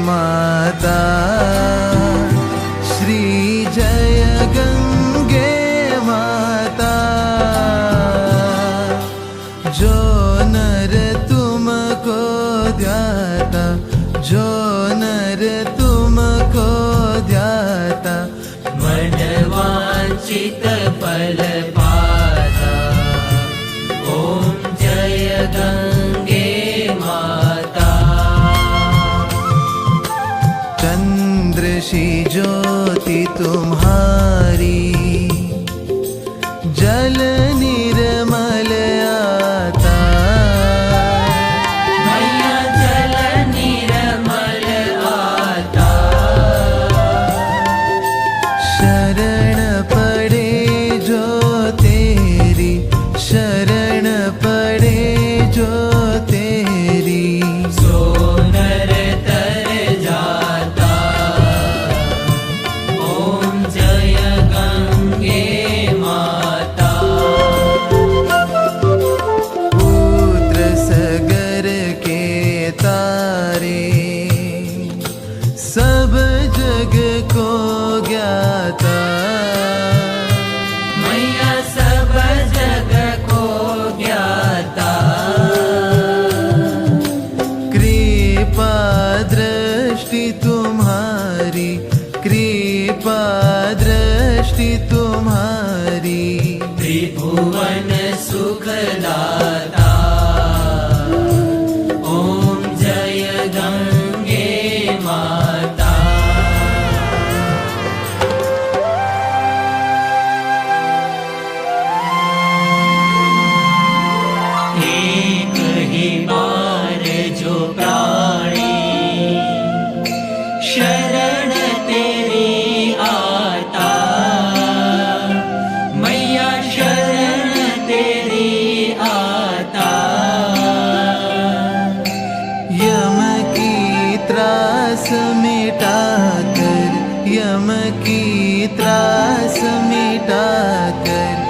माता श्री जय गंगे माता। जो नर तुमको ध्याता, जो नर तुमको ध्याता, मन वांछित फल पाता। ओम जय गंगे माता। चंद्र सी ज्योति तुम्हारी, जल निर्मल आता। मैया जल निर्मल आता। शरण पड़े जो तेरी, शरण पड़े जो तेरी, सो नर तर जाता। ओम जय गंगे माता। पुत्र सगर के तारे, सब जग को ज्ञाता। मैया सब जग को ज्ञाता। कृपा दृष्टि तुम्हारी, कृपा दृष्टि तुम्हारी, त्रिभुवन सुखदाता। ओम जय गंगे माता। एक ही बार जो प्राणी शरण तेरी आता। मैया शरण तेरी आता। यम की त्रास मिटा कर, यम की त्रास मिटा कर,